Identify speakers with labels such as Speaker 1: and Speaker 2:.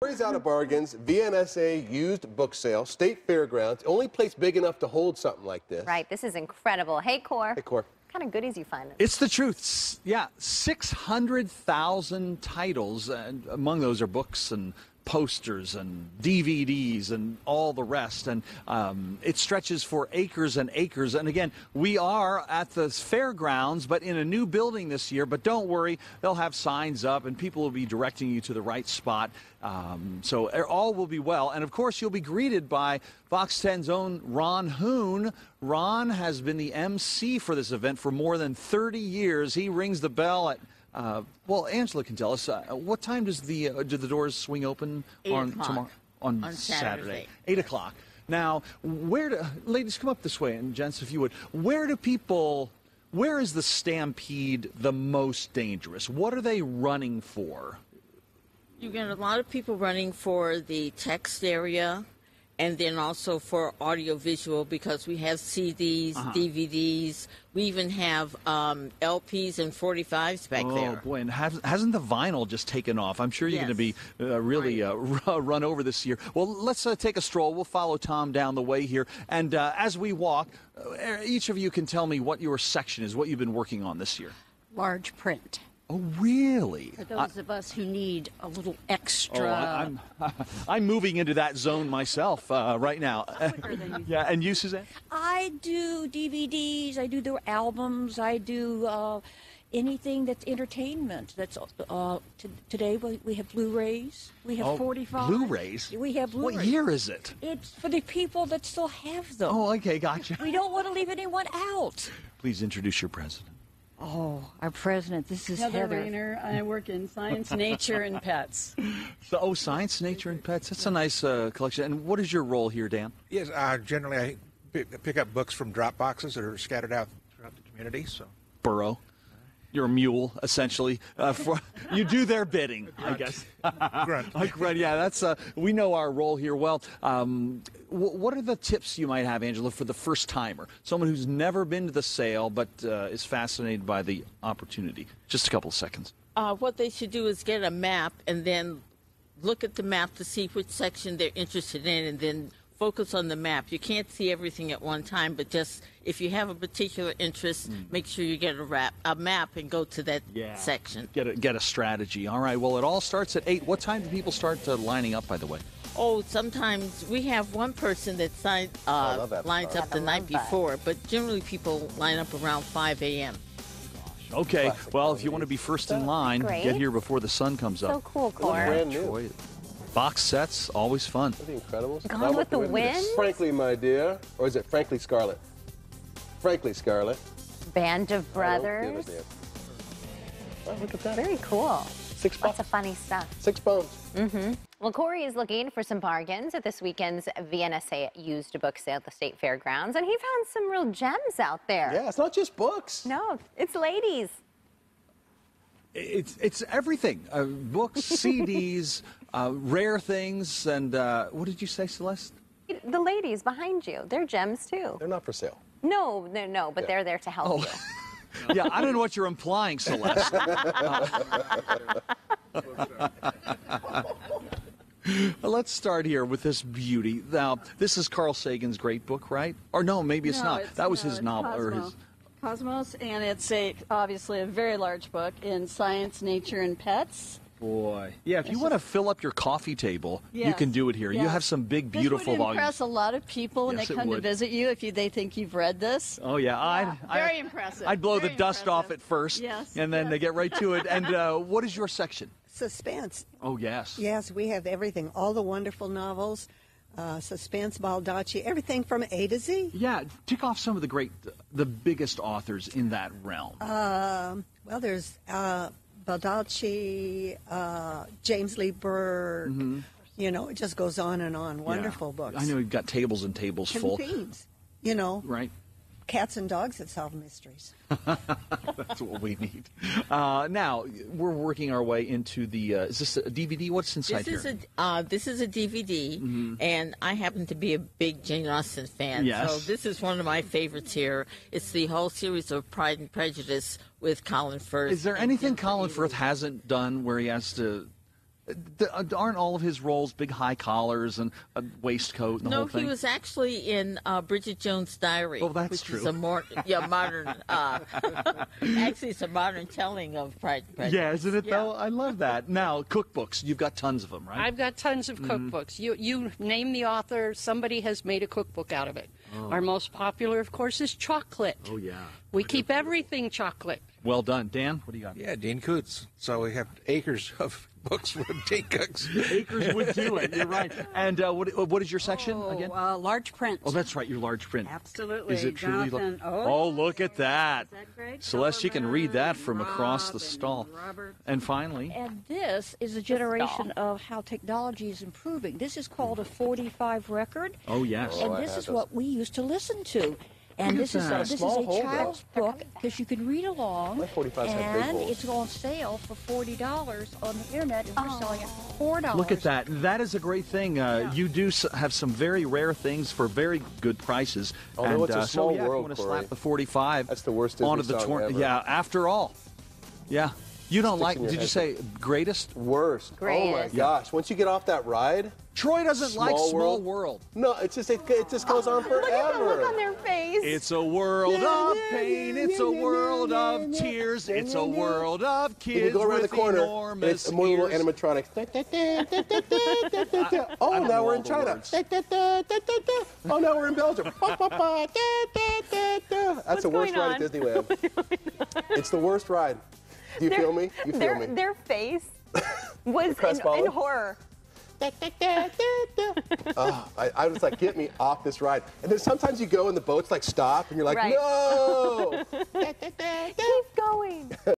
Speaker 1: Cory's out of bargains. VNSA used book sale, State Fairgrounds, only place big enough to hold something like this.
Speaker 2: Right, this is incredible. Hey, Cor.
Speaker 1: Hey, Cor.
Speaker 2: What kind of goodies you find?
Speaker 3: It's the truth. Yeah, 600,000 titles, and among those are books and posters and DVDs and all the rest, and it stretches for acres and acres. And again, we are at the fairgrounds, but in a new building this year. But don't worry, they'll have signs up and people will be directing you to the right spot, so all will be well. And of course, you'll be greeted by Fox 10's own Ron Hoon. Ron has been the MC for this event for more than 30 years. He rings the bell at well, Angela can tell us, what time does do the doors swing open on Saturday? 8 o'clock. Now, ladies, come up this way, and gents, if you would, where is the stampede the most dangerous? What are they running for?
Speaker 4: You get a lot of people running for the text area, and then also for audiovisual, because we have CDs, DVDs. We even have LPs and 45s back there.
Speaker 3: Oh, boy, and hasn't the vinyl just taken off? I'm sure you're going to be really run over this year. Well, let's take a stroll. We'll follow Tom down the way here. And as we walk, each of you can tell me what your section is, what you've been working on this year.
Speaker 5: Large print.
Speaker 3: Oh, really?
Speaker 5: For those of us who need a little extra.
Speaker 3: Oh, I'm moving into that zone myself right now. Yeah, and you, Suzanne?
Speaker 5: I do DVDs, I do their albums, I do anything that's entertainment. That's today we have Blu-rays. We have 45.
Speaker 3: Blu-rays?
Speaker 5: We have Blu-rays.
Speaker 3: What year is it?
Speaker 5: It's for the people that still have them.
Speaker 3: Oh, okay, gotcha.
Speaker 5: We don't want to leave anyone out.
Speaker 3: Please introduce your president.
Speaker 5: Oh, our president, this is Heather.
Speaker 6: Rayner. I work in science, nature, and pets.
Speaker 3: So, science, nature, and pets. That's a nice collection. And what is your role here, Dan?
Speaker 7: Yes, generally I pick up books from drop boxes that are scattered out throughout the community. So,
Speaker 3: Burrow. You're a mule, essentially. You do their bidding, I guess.
Speaker 7: Grunt.
Speaker 3: Grunt. Yeah, that's we know our role here well. What are the tips you might have, Angela, for the first timer, someone who's never been to the sale but is fascinated by the opportunity? Just a couple of seconds.
Speaker 4: What they should do is get a map and then look at the map to see which section they're interested in, and then focus on the map. You can't see everything at one time, but just if you have a particular interest, make sure you get a map and go to that section.
Speaker 3: Get a strategy. All right. Well, it all starts at 8. What time do people start lining up, by the way?
Speaker 4: Oh, sometimes we have one person that lines up the night before, but generally people line up around 5 a.m.
Speaker 3: Okay. Well, if you want to be first in line, get here before the sun comes up.
Speaker 2: So cool, Cor.
Speaker 1: Brand new.
Speaker 3: Box sets, always fun.
Speaker 1: The Incredibles.
Speaker 2: Gone with the Wind?
Speaker 1: Frankly, my dear. Or is it Frankly Scarlet? Frankly Scarlet.
Speaker 2: Band of Brothers.
Speaker 1: Oh, look at that.
Speaker 2: Very cool.
Speaker 1: 6
Speaker 2: Lots of funny stuff.
Speaker 1: 6 bones.
Speaker 2: Well, Cory is looking for some bargains at this weekend's VNSA used book sale at the State Fairgrounds, and he found some real gems out there.
Speaker 1: Yeah, it's not just books.
Speaker 2: No, it's ladies.
Speaker 3: It's everything. Books, CDs, rare things, and what did you say, Celeste?
Speaker 2: The ladies behind you, they're gems too.
Speaker 1: They're not for sale.
Speaker 2: No, but they're there to help you.
Speaker 3: Yeah, I don't know what you're implying, Celeste. Let's start here with this beauty. Now, this is Carl Sagan's great book, right? Or no, maybe it's not. That was his novel.
Speaker 6: Cosmo.
Speaker 3: Or his...
Speaker 6: Cosmos, and it's obviously a very large book in science, nature, and pets.
Speaker 3: Boy. Yeah, if you want to fill up your coffee table, you can do it here. You have some big, beautiful
Speaker 6: This would
Speaker 3: volumes.
Speaker 6: impress a lot of people when they come to visit you if they think you've read this.
Speaker 3: Oh, yeah.
Speaker 6: Very impressive.
Speaker 3: I'd blow the dust off at first, and then they get right to it. And what is your section?
Speaker 8: Suspense.
Speaker 3: Oh, yes.
Speaker 8: Yes, we have everything. All the wonderful novels, suspense, Baldacci, everything from A to Z.
Speaker 3: Yeah, tick off some of the biggest authors in that realm.
Speaker 8: Well, there's Baldacci, James Lee Berg. You know, it just goes on and on. Wonderful books.
Speaker 3: I know you've got tables and tables full.
Speaker 8: Themes, you know.
Speaker 3: Right.
Speaker 8: Cats and dogs that solve mysteries.
Speaker 3: That's what we need. Now, we're working our way into the, is this a DVD? What's inside here?
Speaker 4: This is a DVD, and I happen to be a big Jane Austen fan.
Speaker 3: Yes.
Speaker 4: So this is one of my favorites here. It's the whole series of Pride and Prejudice with Colin Firth.
Speaker 3: Is there anything Colin Firth hasn't done where he has to Aren't all of his roles big high collars and a waistcoat and the
Speaker 4: No,
Speaker 3: whole thing?
Speaker 4: he was actually in Bridget Jones' Diary.
Speaker 3: Oh, that's
Speaker 4: which
Speaker 3: true.
Speaker 4: Is a modern. Actually, it's a modern telling of Pride and Prejudice.
Speaker 3: Yeah, isn't it
Speaker 4: Yeah.
Speaker 3: though? I love that. Now, cookbooks. You've got tons of them, right?
Speaker 9: I've got tons of cookbooks. You name the author, somebody has made a cookbook out of it. Our most popular, of course, is chocolate.
Speaker 3: Oh, yeah.
Speaker 9: We keep everything chocolate.
Speaker 3: Well done. Dan, what do you got?
Speaker 7: Yeah, Dean Koontz. So we have acres of books from Dean Koontz.
Speaker 3: Acres would do it. You're right. And what is your section again?
Speaker 10: Large print.
Speaker 3: Oh, that's right. Your large print.
Speaker 10: Absolutely.
Speaker 3: Is it truly?
Speaker 10: Jonathan,
Speaker 3: Oh, look at that.
Speaker 10: Is that great?
Speaker 3: Celeste, you can read that from across the
Speaker 10: Rob and
Speaker 3: stall.
Speaker 10: Robert.
Speaker 3: And finally,
Speaker 5: And this is a generation of how technology is improving. This is called a 45 record.
Speaker 3: oh yes.
Speaker 1: Oh,
Speaker 5: And
Speaker 1: I
Speaker 5: this
Speaker 1: have
Speaker 5: is
Speaker 1: those.
Speaker 5: what we used to listen to. And
Speaker 3: Look
Speaker 5: this
Speaker 3: at
Speaker 5: is
Speaker 3: that.
Speaker 5: this is
Speaker 1: Small
Speaker 5: a
Speaker 1: holder.
Speaker 5: child's book because you can read along.
Speaker 1: My 45s have big
Speaker 5: And
Speaker 1: holes.
Speaker 5: it's on sale for $40 on the internet, and we're selling it for $4.
Speaker 3: Look at that. That is a great thing. You do have some very rare things for very good prices.
Speaker 1: Oh, no, it's a
Speaker 3: so,
Speaker 1: small
Speaker 3: yeah, if you
Speaker 1: world,
Speaker 3: want to
Speaker 1: Cory.
Speaker 3: slap the 45
Speaker 1: That's the worst Disney
Speaker 3: onto the
Speaker 1: song ever.
Speaker 3: Yeah, after all. Yeah. You don't
Speaker 1: Sticks
Speaker 3: like,
Speaker 1: in your
Speaker 3: did you
Speaker 1: head.
Speaker 3: say greatest?
Speaker 1: Worst. Oh my
Speaker 2: Greatest.
Speaker 1: gosh! Once you get off that ride,
Speaker 3: Troy doesn't like
Speaker 1: Small
Speaker 3: Small
Speaker 1: World.
Speaker 3: World.
Speaker 1: no, it just goes on forever.
Speaker 2: Look at the look on their face.
Speaker 3: It's a world of pain. It's a world of tears. It's a world of
Speaker 1: And
Speaker 3: kids
Speaker 1: you go around the
Speaker 3: with
Speaker 1: corner, and
Speaker 3: enormous
Speaker 1: it's more little
Speaker 3: ears.
Speaker 1: animatronics. Oh,
Speaker 3: don't
Speaker 1: now
Speaker 3: know
Speaker 1: we're
Speaker 3: all
Speaker 1: in
Speaker 3: the
Speaker 1: China.
Speaker 3: words.
Speaker 1: Oh, now we're in Belgium. That's the worst
Speaker 2: going
Speaker 1: ride
Speaker 2: on?
Speaker 1: at Disneyland. It's the worst ride. Do you feel me? You feel me?
Speaker 2: Their face was
Speaker 1: Crestfallen?
Speaker 2: in horror.
Speaker 1: I was like, get me off this ride. And then sometimes you go and the boats like stop, and you're like,
Speaker 2: Right.
Speaker 1: no.
Speaker 2: Keep going.